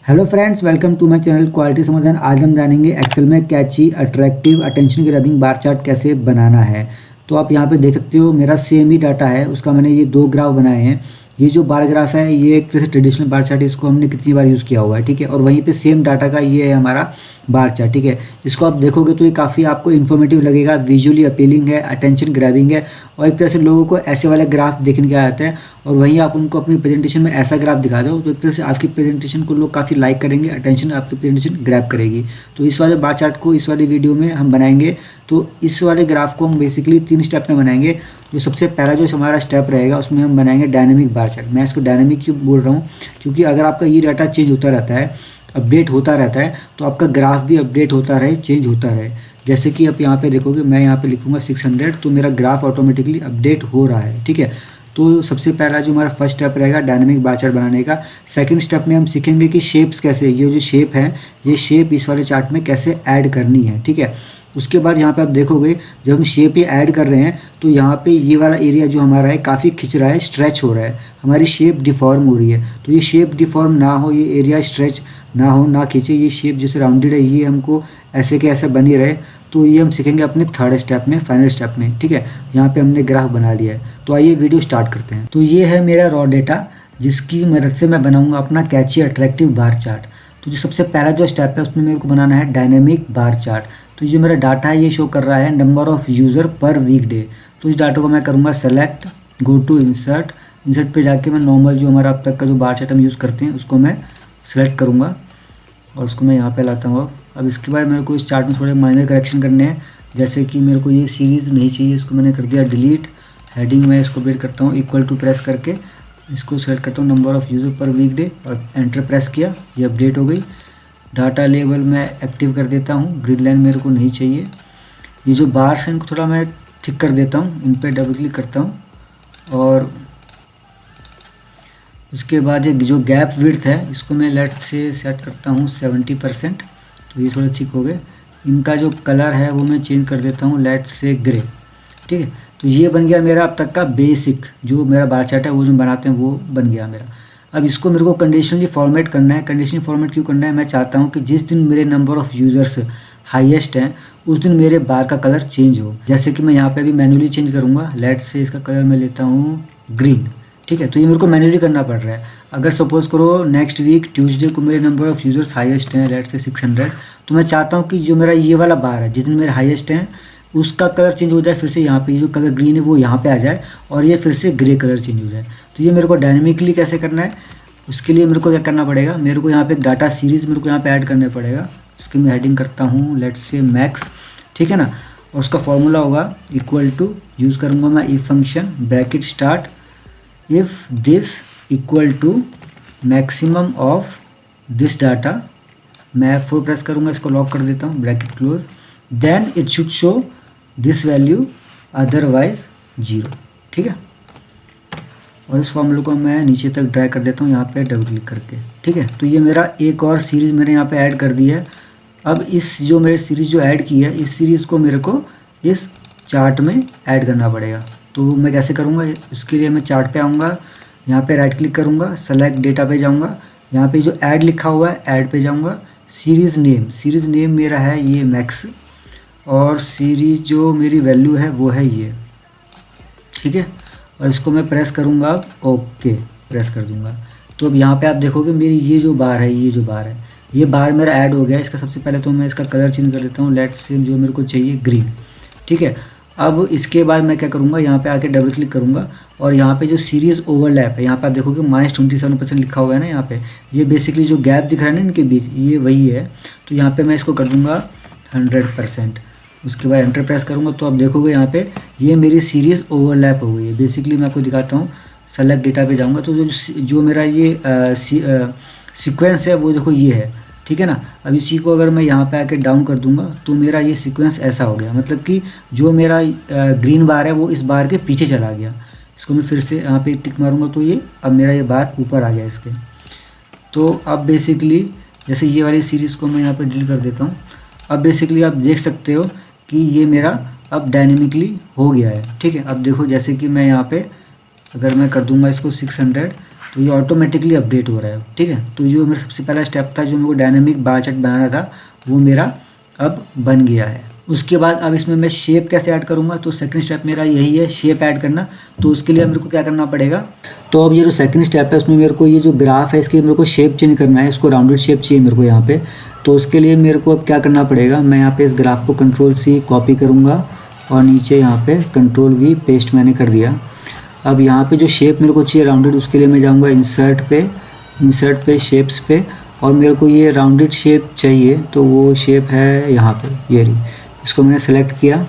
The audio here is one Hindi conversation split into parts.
Hello friends, welcome to my channel quality Samadhan. आज हम जानेंगे एक्सेल में catchy attractive attention grabbing bar chart कैसे बनाना है। तो आप यहाँ पे देख सकते हो मेरा सेम ही डाटा है, उसका मैंने ये दो ग्राफ बनाए हैं। ये जो बार ग्राफ है ये एक तरह से ट्रेडिशनल बार चार्ट है, इसको हमने कितनी बार यूज़ किया हुआ है, ठीक है। और वहीं पे सेम डाटा का ये है हमारा बार चार्ट, ठीक है। इसको आप देखोगे तो ये काफ़ी आपको इन्फॉर्मेटिव लगेगा, विजुअली अपीलिंग है, अटेंशन ग्रैबिंग है और एक तरह से लोगों को ऐसे वाले ग्राफ देखने के आते हैं और वहीं आप उनको अपनी प्रेजेंटेशन में ऐसा ग्राफ दिखा दो तो एक तरह से आपकी प्रेजेंटेशन को लोग काफ़ी लाइक करेंगे, अटेंशन आपकी प्रेजेंटेशन ग्रैब करेगी। तो इस वाले बार चार्ट को इस वाले वीडियो में हम बनाएंगे। तो इस वाले ग्राफ को हम बेसिकली 3 स्टेप में बनाएंगे। जो सबसे पहला जो हमारा स्टेप रहेगा उसमें हम बनाएंगे डायनेमिक बार चार्ट। मैं इसको डायनेमिक क्यों बोल रहा हूँ, क्योंकि अगर आपका ये डाटा चेंज होता रहता है, अपडेट होता रहता है, तो आपका ग्राफ भी अपडेट होता रहे, चेंज होता रहे। जैसे कि आप यहाँ पे देखोगे, मैं यहाँ पे लिखूँगा 600 तो मेरा ग्राफ ऑटोमेटिकली अपडेट हो रहा है, ठीक है। तो सबसे पहला जो हमारा फर्स्ट स्टेप रहेगा डायनेमिक बार चार्ट बनाने का। सेकंड स्टेप में हम सीखेंगे कि शेप्स कैसे, ये जो शेप है ये शेप इस वाले चार्ट में कैसे ऐड करनी है, ठीक है। उसके बाद यहाँ पे आप देखोगे जब हम शेप ये ऐड कर रहे हैं तो यहाँ पे ये वाला एरिया जो हमारा है काफ़ी खिंच रहा है, स्ट्रेच हो रहा है, हमारी शेप डिफॉर्म हो रही है। तो ये शेप डिफॉर्म ना हो, ये एरिया स्ट्रेच ना हो, ना खींचे, ये शेप जैसे राउंडेड है ये हमको ऐसे के ऐसे बनी रहे। तो ये हम सीखेंगे अपने थर्ड स्टेप में, फाइनल स्टेप में, ठीक है। यहाँ पे हमने ग्राफ बना लिया है। तो आइए वीडियो स्टार्ट करते हैं। तो ये है मेरा रॉ डेटा जिसकी मदद से मैं बनाऊंगा अपना कैची अट्रैक्टिव बार चार्ट। तो जो सबसे पहला जो स्टेप है उसमें मेरे को बनाना है डायनेमिक बार चार्ट। तो जो मेरा डाटा है ये शो कर रहा है number of user per week day. तो इस डाटा को मैं करूँगा सेलेक्ट, गो टू इंसर्ट पे जाके मैं नॉर्मल जो हमारा अब तक का जो बार चार्ट हम यूज़ करते हैं उसको मैं सेलेक्ट करूँगा और उसको मैं यहाँ पे लाता हूँ। अब इसके बाद मेरे को इस चार्ट में थोड़े माइनर करेक्शन करने हैं। जैसे कि मेरे को ये सीरीज़ नहीं चाहिए, इसको मैंने कर दिया डिलीट। हेडिंग में इसको अपडेट करता हूँ, इक्वल टू प्रेस करके इसको सेलेक्ट करता हूँ number of user per week day और एंटर प्रेस किया, ये अपडेट हो गई। डाटा लेबल मैं एक्टिव कर देता हूँ, ग्रिड लाइन मेरे को नहीं चाहिए। ये जो बार्स हैं इनको थोड़ा मैं ठीक कर देता हूँ, इन पर डबल क्लिक करता हूँ और उसके बाद ये जो गैप विड्थ है इसको मैं लेट से सेट करता हूँ 70%। तो ये थोड़े ठीक हो गए। इनका जो कलर है वो मैं चेंज कर देता हूँ लेट से ग्रे, ठीक है। तो ये बन गया मेरा अब तक का बेसिक जो मेरा बार चार्ट है, वो जो बनाते हैं वो बन गया मेरा। अब इसको मेरे को कंडीशनली फॉर्मेट करना है। कंडीशनली फॉर्मेट क्यों करना है, मैं चाहता हूँ कि जिस दिन मेरे नंबर ऑफ़ यूज़र्स हाईएस्ट हैं उस दिन मेरे बार का कलर चेंज हो। जैसे कि मैं यहाँ पे भी मैन्युअली चेंज करूँगा, लेट से इसका कलर मैं लेता हूँ ग्रीन, ठीक है। तो ये मेरे को मैन्युअली करना पड़ रहा है। अगर सपोज़ करो नेक्स्ट वीक ट्यूसडे को मेरे नंबर ऑफ़ यूज़र्स हाईएस्ट हैं लेट से 600, तो मैं चाहता हूँ कि जो मेरा ये वाला बार है जिस दिन मेरे हाईएस्ट हैं उसका कलर चेंज हो जाए, फिर से यहाँ पे जो कलर ग्रीन है वो यहाँ पे आ जाए और ये फिर से ग्रे कलर चेंज हो जाए। तो ये मेरे को डायनेमिकली कैसे करना है, उसके लिए मेरे को क्या करना पड़ेगा, मेरे को यहाँ पे डाटा सीरीज़ मेरे को यहाँ पे ऐड करना पड़ेगा। उसकी मैं हेडिंग करता हूँ लेट से मैक्स, ठीक है ना। और उसका फॉर्मूला होगा इक्वल टू, यूज़ करूँगा मैं if function, bracket start, if this equal to maximum of this data, मैं F4 प्रेस करूँगा, इसको लॉक कर देता हूँ, bracket close, then it should show this value otherwise 0, ठीक है। और इस फॉर्मूले को मैं नीचे तक ड्रैग कर देता हूँ यहाँ पे डबल क्लिक करके, ठीक है। तो ये मेरा एक और सीरीज़ मैंने यहाँ पे ऐड कर दी है। अब इस जो मेरे सीरीज़ जो ऐड की है इस सीरीज़ को मेरे को इस चार्ट में ऐड करना पड़ेगा। तो मैं कैसे करूँगा, उसके लिए मैं चार्ट पे आऊँगा, यहाँ पे राइट क्लिक करूँगा, सेलेक्ट डेटा पे जाऊँगा, यहाँ पे जो ऐड लिखा हुआ है ऐड पे जाऊँगा। सीरीज़ नेम मेरा है ये मैक्स और सीरीज़ जो मेरी वैल्यू है वो है ये, ठीक है। और इसको मैं प्रेस करूँगा, अब ओके प्रेस कर दूँगा। तो अब यहाँ पे आप देखोगे मेरी ये जो बार है ये बार मेरा ऐड हो गया। इसका सबसे पहले तो मैं इसका कलर चेंज कर देता हूँ लेट से जो मेरे को चाहिए ग्रीन, ठीक है। अब इसके बाद मैं क्या करूँगा, यहाँ पे आके डबल क्लिक करूँगा और यहाँ पे जो सीरीज़ ओवरलैप है यहाँ पे आप देखोगे -27% लिखा हुआ है ना यहाँ पे, ये बेसिकली जो गैप दिख रहा है ना इनके बीच ये वही है। तो यहाँ पे मैं इसको कर दूँगा 100%। उसके बाद एंटर प्रेस करूँगा तो आप देखोगे यहाँ पे ये मेरी सीरीज़ ओवरलैप हो गई है। बेसिकली मैं आपको दिखाता हूँ, सेलेक्ट डेटा पे जाऊँगा तो जो मेरा ये सीक्वेंस है वो देखो ये है, ठीक है ना। अब इसी को अगर मैं यहाँ पे आके डाउन कर दूंगा तो मेरा ये सीक्वेंस ऐसा हो गया, मतलब कि जो मेरा ग्रीन बार है वो इस बार के पीछे चला गया। इसको मैं फिर से यहाँ पे टिक मारूंगा तो ये अब मेरा ये बार ऊपर आ गया इसके। तो अब बेसिकली जैसे ये वाली सीरीज़ को मैं यहाँ पे डिलीट कर देता हूँ। अब बेसिकली आप देख सकते हो कि ये मेरा अब डायनेमिकली हो गया है, ठीक है। अब देखो जैसे कि मैं यहाँ पे अगर मैं कर दूंगा इसको 600 तो ये ऑटोमेटिकली अपडेट हो रहा है, ठीक है। तो जो मेरा सबसे पहला स्टेप था, जो मेरे को डायनेमिक बार चार्ट बनाना था, वो मेरा अब बन गया है। उसके बाद अब इसमें मैं शेप कैसे ऐड करूँगा, तो सेकंड स्टेप मेरा यही है, शेप ऐड करना। तो उसके लिए मेरे को क्या करना पड़ेगा, तो अब ये जो सेकंड स्टेप है उसमें मेरे को ये जो ग्राफ है इसकी मेरे को शेप चेंज करना है, इसको राउंडेड शेप चाहिए मेरे को यहाँ पे। तो उसके लिए मेरे को अब क्या करना पड़ेगा, मैं यहाँ पे इस ग्राफ को Ctrl+C कॉपी करूँगा और नीचे यहाँ पे Ctrl+V पेस्ट मैंने कर दिया। अब यहाँ पे जो शेप मेरे को चाहिए राउंडेड, उसके लिए मैं जाऊँगा इंसर्ट पे शेप्स पे, और मेरे को ये राउंडेड शेप चाहिए, तो वो शेप है यहाँ पे, ये रही। इसको मैंने सेलेक्ट किया,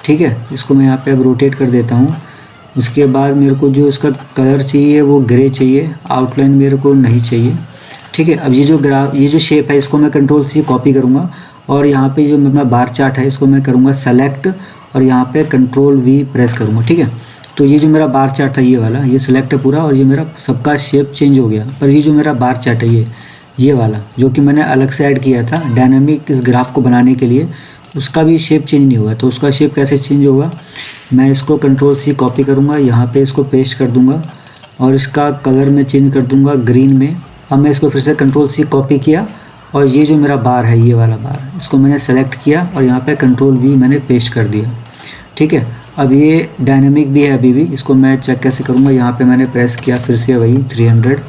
ठीक है। इसको मैं यहाँ पे अब रोटेट कर देता हूँ। उसके बाद मेरे को जो इसका कलर चाहिए वो ग्रे चाहिए, आउटलाइन मेरे को नहीं चाहिए, ठीक है। अब ये जो शेप है इसको मैं Ctrl+C कॉपी करूँगा और यहाँ पे जो मेरा बार चार्ट है इसको मैं करूँगा सेलेक्ट और यहाँ पे Ctrl+V प्रेस करूँगा, ठीक है। तो ये जो मेरा बार चार्ट था ये वाला, ये सिलेक्ट है पूरा और ये मेरा सबका शेप चेंज हो गया। पर ये जो मेरा बार चार्ट है ये वाला जो कि मैंने अलग से ऐड किया था डायनामिक इस ग्राफ को बनाने के लिए, उसका भी शेप चेंज नहीं हुआ। तो उसका शेप कैसे चेंज होगा, मैं इसको Ctrl+C कॉपी करूँगा, यहाँ पे इसको पेस्ट कर दूँगा और इसका कलर मैं चेंज कर दूँगा ग्रीन में। अब मैं इसको फिर से Ctrl+C कॉपी किया और ये जो मेरा बार है, ये वाला बार, इसको मैंने सेलेक्ट किया और यहाँ पे Ctrl+V मैंने पेस्ट कर दिया, ठीक है। अब ये डायनेमिक भी है अभी भी, इसको मैं चेक कैसे करूँगा, यहाँ पे मैंने प्रेस किया फिर से वही 300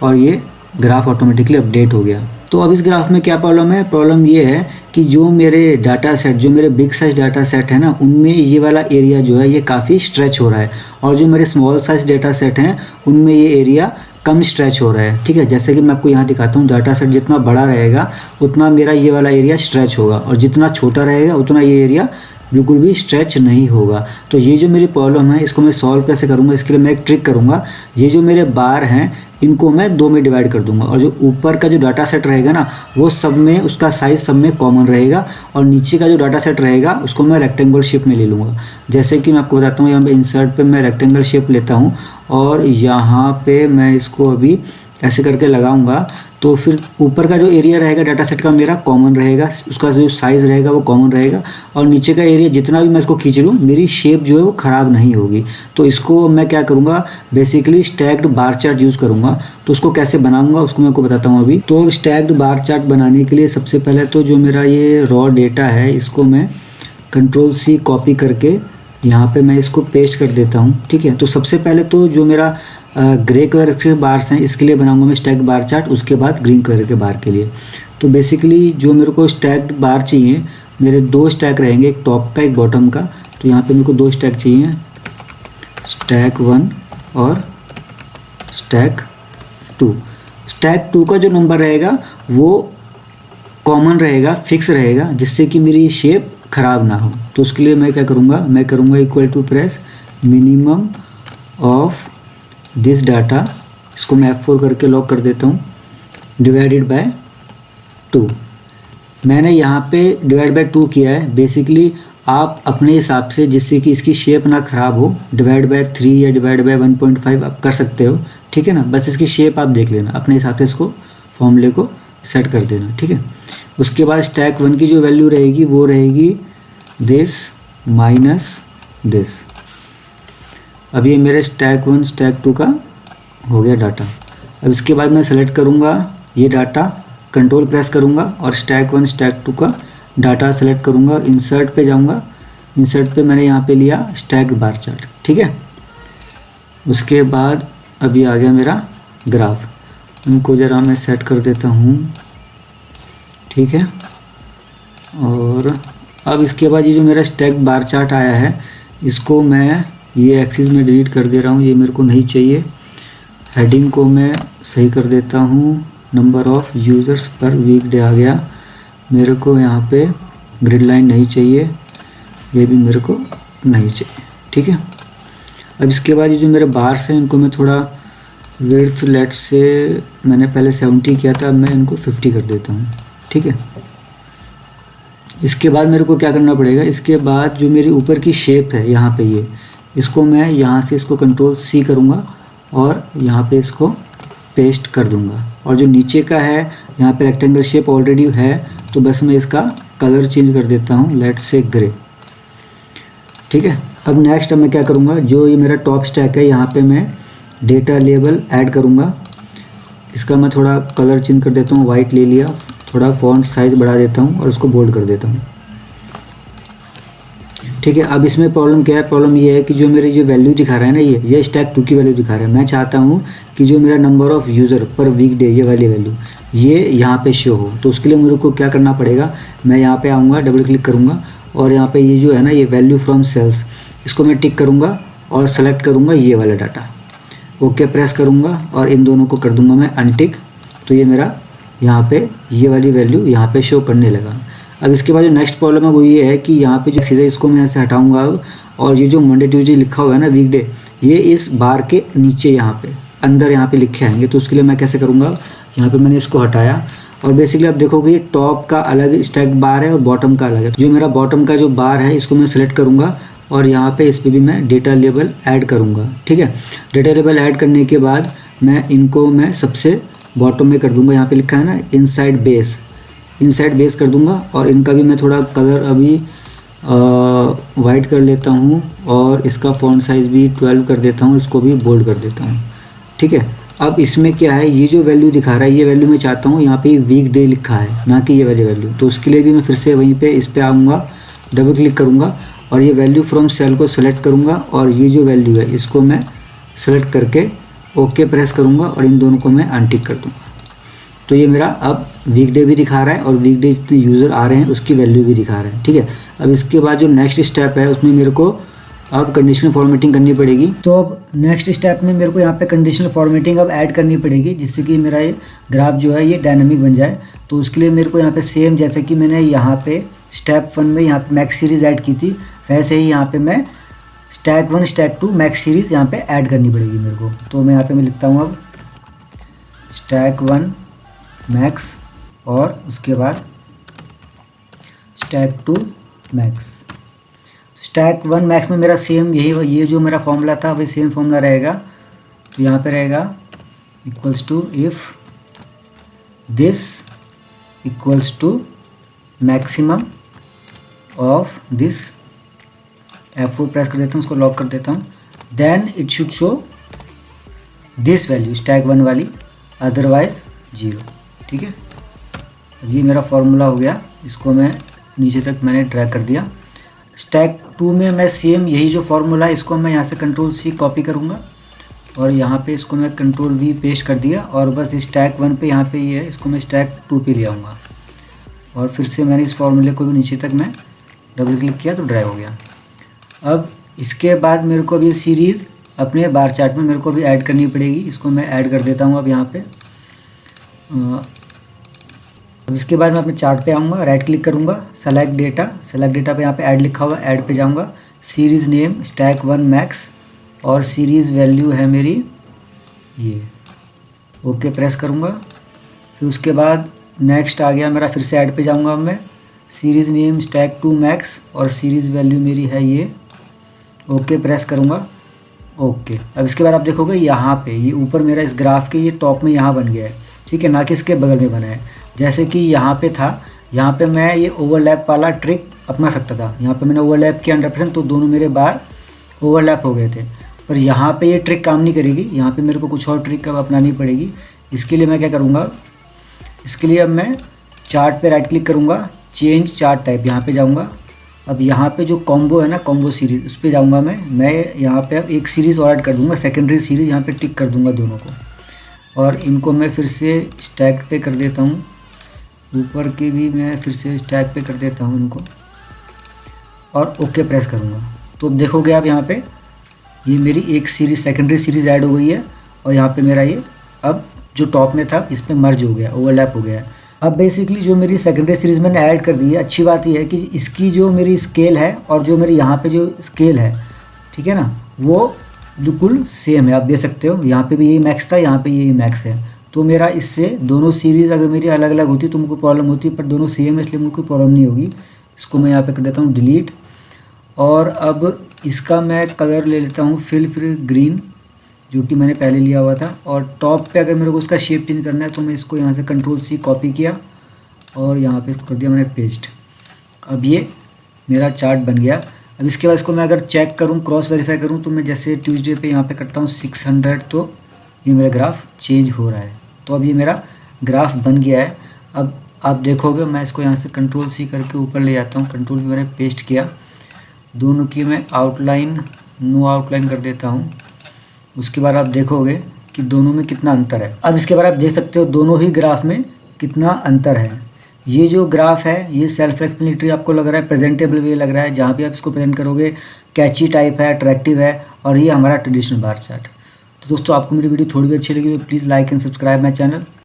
और ये ग्राफ ऑटोमेटिकली अपडेट हो गया। तो अब इस ग्राफ में क्या प्रॉब्लम है, प्रॉब्लम ये है कि जो मेरे डाटा सेट, जो मेरे बिग साइज डाटा सेट है ना, उनमें ये वाला एरिया जो है ये काफ़ी स्ट्रेच हो रहा है, और जो मेरे स्मॉल साइज डाटा सेट हैं उनमें ये एरिया कम स्ट्रेच हो रहा है, ठीक है। जैसे कि मैं आपको यहाँ दिखाता हूँ, डाटा सेट जितना बड़ा रहेगा उतना मेरा ये वाला एरिया स्ट्रेच होगा, और जितना छोटा रहेगा उतना ये एरिया बिल्कुल भी स्ट्रेच नहीं होगा। तो ये जो मेरी प्रॉब्लम है इसको मैं सॉल्व कैसे करूँगा, इसके लिए मैं एक ट्रिक करूँगा। ये जो मेरे बार हैं इनको मैं 2 में डिवाइड कर दूंगा, और जो ऊपर का जो डाटा सेट रहेगा ना वो सब में, उसका साइज़ सब में कॉमन रहेगा, और नीचे का जो डाटा सेट रहेगा उसको मैं रेक्टेंगल शेप में ले लूँगा। जैसे कि मैं आपको बताता हूँ, यहाँ पे इंसर्ट पे मैं रेक्टेंगल शेप लेता हूँ और यहाँ पे मैं इसको अभी ऐसे करके लगाऊंगा, तो फिर ऊपर का जो एरिया रहेगा डाटा सेट का मेरा कॉमन रहेगा, उसका जो साइज़ रहेगा वो कॉमन रहेगा, और नीचे का एरिया जितना भी मैं इसको खींच लूँ मेरी शेप जो है वो ख़राब नहीं होगी। तो इसको मैं क्या करूँगा, basically stacked bar chart use करूँगा। तो उसको कैसे बनाऊँगा उसको मैं आपको बताता हूँ अभी। तो स्टैक्ड बार चार्ट बनाने के लिए सबसे पहले तो जो मेरा ये रॉ डेटा है इसको मैं Ctrl+C कॉपी करके यहाँ पे मैं इसको पेस्ट कर देता हूँ, ठीक है। तो सबसे पहले तो जो मेरा ग्रे कलर के बार्स हैं इसके लिए बनाऊंगा मैं स्टैक्ड बार चार्ट, उसके बाद ग्रीन कलर के बार के लिए। तो बेसिकली जो मेरे को स्टैक्ड बार चाहिए, मेरे 2 स्टैक रहेंगे, एक टॉप का एक बॉटम का। तो यहाँ पे मेरे को 2 स्टैक चाहिए, स्टैक 1 और स्टैक 2। स्टैक 2 का जो नंबर रहेगा वो कॉमन रहेगा, फिक्स रहेगा, जिससे कि मेरी शेप ख़राब ना हो। तो उसके लिए मैं क्या करूँगा, मैं करूँगा equal to press minimum of this data, इसको मैं F4 करके लॉक कर देता हूँ, डिवाइडेड बाय 2। मैंने यहाँ पे डिवाइड बाय 2 किया है। बेसिकली आप अपने हिसाब से, जिससे कि इसकी शेप ना ख़राब हो, डिवाइड बाय 3 या डिवाइड बाय 1.5 आप कर सकते हो, ठीक है ना। बस इसकी शेप आप देख लेना, अपने हिसाब से इसको फॉर्मूले को सेट कर देना, ठीक है। उसके बाद स्टैक 1 की जो वैल्यू रहेगी वो रहेगी दिस माइनस दिस। अब ये मेरे स्टैक 1 स्टैक 2 का हो गया डाटा। अब इसके बाद मैं सेलेक्ट करूँगा ये डाटा, कंट्रोल प्रेस करूँगा और स्टैक 1 स्टैक 2 का डाटा सेलेक्ट करूँगा और इंसर्ट पे जाऊँगा। इंसर्ट पे मैंने यहाँ पे लिया स्टैक्ड बार चार्ट, ठीक है। उसके बाद अभी आ गया मेरा ग्राफ, इनको ज़रा मैं सेट कर देता हूँ, ठीक है। और अब इसके बाद ये जो मेरा स्टैक्ड बार चार्ट आया है इसको मैं ये एक्सिस में डिलीट कर दे रहा हूँ, ये मेरे को नहीं चाहिए। हेडिंग को मैं सही कर देता हूँ, नंबर ऑफ़ यूज़र्स पर वीकडे आ गया। मेरे को यहाँ पे ग्रिड लाइन नहीं चाहिए, ये भी मेरे को नहीं चाहिए, ठीक है। अब इसके बाद ये जो मेरे बार्स हैं इनको मैं थोड़ा विड्थ, लेट से मैंने पहले 70 किया था, अब मैं इनको 50 कर देता हूँ, ठीक है। इसके बाद मेरे को क्या करना पड़ेगा, इसके बाद जो मेरी ऊपर की शेप है यहाँ पे, ये इसको मैं यहाँ से इसको Ctrl+C करूँगा और यहाँ पे इसको पेस्ट कर दूँगा। और जो नीचे का है यहाँ पे रेक्टेंगल शेप ऑलरेडी है, तो बस मैं इसका कलर चेंज कर देता हूँ, लेट से ग्रे, ठीक है। अब नेक्स्ट मैं क्या करूँगा, जो ये मेरा टॉप स्टैक है यहाँ पे मैं डेटा लेबल ऐड करूँगा। इसका मैं थोड़ा कलर चेंज कर देता हूँ, वाइट ले लिया, थोड़ा फॉन्ट साइज़ बढ़ा देता हूँ और उसको बोल्ड कर देता हूँ। ठीक है, अब इसमें प्रॉब्लम क्या है, प्रॉब्लम ये है कि जो मेरी जो वैल्यू दिखा रहा है ना, ये स्टैक 2 की वैल्यू दिखा रहा है। मैं चाहता हूँ कि जो मेरा number of user per week day ये वाली वैल्यू ये यहाँ पे शो हो। तो उसके लिए मेरे को क्या करना पड़ेगा, मैं यहाँ पे आऊँगा, डबल क्लिक करूँगा और यहाँ पे ये जो है ना, ये वैल्यू फ्रॉम सेल्स, इसको मैं टिक करूँगा और सेलेक्ट करूँगा ये वाला डाटा। ओके प्रेस करूँगा और इन दोनों को कर दूँगा मैं अनटिक। तो ये मेरा यहाँ पे ये वाली वैल्यू यहाँ पे शो करने लगा। अब इसके बाद जो नेक्स्ट प्रॉब्लम है वो ये है कि यहाँ पे जो सीधा इसको मैं यहाँ से हटाऊँगा अब, और ये जो मंडे ट्यूसडे लिखा हुआ है ना वीकडे, ये इस बार के नीचे यहाँ पे अंदर यहाँ पे लिखे आएंगे। तो उसके लिए मैं कैसे करूँगा, यहाँ पे मैंने इसको हटाया और बेसिकली आप देखोगे ये टॉप का अलग स्टैक बार है और बॉटम का अलग है। जो मेरा बॉटम का जो बार है इसको मैं सेलेक्ट करूँगा और यहाँ पे इस पर भी मैं डेटा लेबल ऐड करूँगा। ठीक है, डेटा लेबल ऐड करने के बाद मैं इनको मैं सबसे बॉटम में कर दूँगा। यहाँ पे लिखा है ना इनसाइड बेस कर दूँगा और इनका भी मैं थोड़ा कलर अभी वाइट कर लेता हूँ और इसका फॉन्ट साइज़ भी 12 कर देता हूँ, इसको भी बोल्ड कर देता हूँ। ठीक है, अब इसमें क्या है, ये जो वैल्यू दिखा रहा है ये वैल्यू मैं चाहता हूँ यहाँ पे वीक डे लिखा है, ना कि ये वाली वैल्यू। तो उसके लिए भी मैं फिर से वहीं पे इस पर आऊँगा, डबल क्लिक करूँगा और ये वैल्यू फ्रॉम सेल को सेलेक्ट करूँगा और ये जो वैल्यू है इसको मैं सेलेक्ट करके ओके प्रेस करूँगा और इन दोनों को मैं अनटिक कर दूँगा। तो ये मेरा अब वीकडे भी दिखा रहा है और वीकडे जितने यूज़र आ रहे हैं उसकी वैल्यू भी दिखा रहा है। ठीक है, अब इसके बाद जो नेक्स्ट स्टेप है उसमें मेरे को अब कंडीशनल फॉर्मेटिंग करनी पड़ेगी। तो अब नेक्स्ट स्टेप में मेरे को यहाँ पे कंडीशनल फॉर्मेटिंग अब ऐड करनी पड़ेगी, जिससे कि मेरा ये ग्राफ जो है ये डायनामिक बन जाए। तो उसके लिए मेरे को यहाँ पे सेम जैसे कि मैंने यहाँ पे स्टेप 1 में यहाँ पे मैक्स सीरीज़ ऐड की थी, वैसे ही यहाँ पे मैं स्टैक 1 स्टैक 2 मैक्स सीरीज़ यहाँ पे ऐड करनी पड़ेगी मेरे को। तो मैं यहाँ पे मैं लिखता हूँ अब स्टैक 1 मैक्स और उसके बाद स्टैक 2 मैक्स। स्टैक 1 मैक्स में मेरा सेम यही ये जो मेरा फॉर्मूला था वही सेम फॉर्मूला रहेगा। तो यहाँ पे रहेगा equals to if this equals to maximum of this, F4 press कर देता हूँ, उसको लॉक कर देता हूँ, then it should show this value stack 1 वाली, अदरवाइज 0। ठीक है, अब ये मेरा फॉर्मूला हो गया, इसको मैं नीचे तक मैंने ड्रैग कर दिया। स्टैक 2 में मैं सेम यही जो फॉर्मूला है इसको मैं यहाँ से कंट्रोल C कॉपी करूँगा और यहाँ पे इसको मैं कंट्रोल V पेस्ट कर दिया और बस स्टैक 1 पे यहाँ पे ये है, इसको मैं स्टैक 2 पे ले आऊँगा और फिर से मैंने इस फॉर्मूले को भी नीचे तक मैं डबल क्लिक किया तो ड्रैग हो गया। अब इसके बाद मेरे को अभी सीरीज़ अपने बार चार्ट में मेरे को भी ऐड करनी पड़ेगी, इसको मैं ऐड कर देता हूँ अब यहाँ पे। अब इसके बाद मैं अपने चार्ट पे आऊँगा, राइट क्लिक करूँगा, सेलेक्ट डेटा पे यहाँ पे ऐड लिखा हुआ है, ऐड पे जाऊँगा, सीरीज़ नेम स्टैक 1 मैक्स और सीरीज़ वैल्यू है मेरी ये, ओके प्रेस करूँगा। फिर उसके बाद नेक्स्ट आ गया मेरा, फिर से ऐड पे जाऊँगा अब मैं, सीरीज़ नेम स्टैक 2 मैक्स और सीरीज़ वैल्यू मेरी है ये, ओके प्रेस करूँगा, ओके। अब इसके बाद आप देखोगे यहाँ पे ये ऊपर मेरा इस ग्राफ के ये टॉप में यहाँ बन गया है। ठीक है, ना कि इसके बगल में बना है। जैसे कि यहाँ पे था, यहाँ पे मैं ये ओवरलैप वाला ट्रिक अपना सकता था, यहाँ पे मैंने ओवरलैप किया 100%, तो दोनों मेरे बार ओवरलैप हो गए थे। पर यहाँ पे ये ट्रिक काम नहीं करेगी, यहाँ पे मेरे को कुछ और ट्रिक अब अपनानी पड़ेगी। इसके लिए मैं क्या करूँगा, इसके लिए अब मैं चार्ट पे राइट क्लिक करूँगा, चेंज चार्ट टाइप, यहाँ पे जाऊँगा। अब यहाँ पे जो कॉम्बो है ना, कॉम्बो सीरीज़, उस पर जाऊँगा मैं यहाँ पे अब एक सीरीज़ और ऐड कर दूँगा, सेकेंडरी सीरीज़, यहाँ पे टिक कर दूँगा दोनों को और इनको मैं फिर से स्टैक पे कर देता हूँ, ऊपर के भी मैं फिर से स्टैक पे कर देता हूँ इनको और ओके प्रेस करूँगा। तो अब देखोगे आप यहाँ पे ये मेरी एक सीरीज़ सेकेंडरी सीरीज़ ऐड हो गई है और यहाँ पे मेरा ये अब जो टॉप में था इस पर मर्ज हो गया, ओवरलैप हो गया। अब बेसिकली जो मेरी सेकेंडरी सीरीज़ मैंने ऐड कर दी है, अच्छी बात यह है कि इसकी जो मेरी स्केल है और जो मेरी यहाँ पे जो स्केल है, ठीक है ना, वो बिल्कुल सेम है। आप देख सकते हो यहाँ पे भी यही मैक्स था, यहाँ पे यही मैक्स है। तो मेरा इससे दोनों सीरीज़ अगर मेरी अलग अलग होती तो मुझको प्रॉब्लम होती, पर दोनों सेम है इसलिए मुझको कोई प्रॉब्लम नहीं होगी। इसको मैं यहाँ पे कर देता हूँ डिलीट और अब इसका मैं कलर ले लेता हूँ फिल ग्रीन, जो कि मैंने पहले लिया हुआ था। और टॉप पे अगर मेरे को उसका शेप चेंज करना है तो मैं इसको यहाँ से कंट्रोल C कॉपी किया और यहाँ पे इसको कर दिया मैंने पेस्ट। अब ये मेरा चार्ट बन गया। अब इसके बाद इसको मैं अगर चेक करूँ, क्रॉस वेरीफाई करूँ, तो मैं जैसे ट्यूसडे पे यहाँ पे करता हूँ 600, तो ये मेरा ग्राफ चेंज हो रहा है। तो अब ये मेरा ग्राफ बन गया है। अब आप देखोगे मैं इसको यहाँ से कंट्रोल सी करके ऊपर ले जाता हूँ, कंट्रोल भी मैंने पेस्ट किया, दोनों की मैं आउटलाइन नो आउटलाइन कर देता हूँ। उसके बाद आप देखोगे कि दोनों में कितना अंतर है। अब इसके बाद आप देख सकते हो दोनों ही ग्राफ में कितना अंतर है। ये जो ग्राफ है ये सेल्फ एक्सप्लेनेटरी आपको लग रहा है, प्रेजेंटेबल वे लग रहा है, जहाँ भी आप इसको प्रेजेंट करोगे कैची टाइप है, अट्रैक्टिव है, और ये हमारा ट्रेडिशनल बार चार्ट। तो दोस्तों आपको मेरी वीडियो थोड़ी भी अच्छी लगी तो please like and subscribe my channel.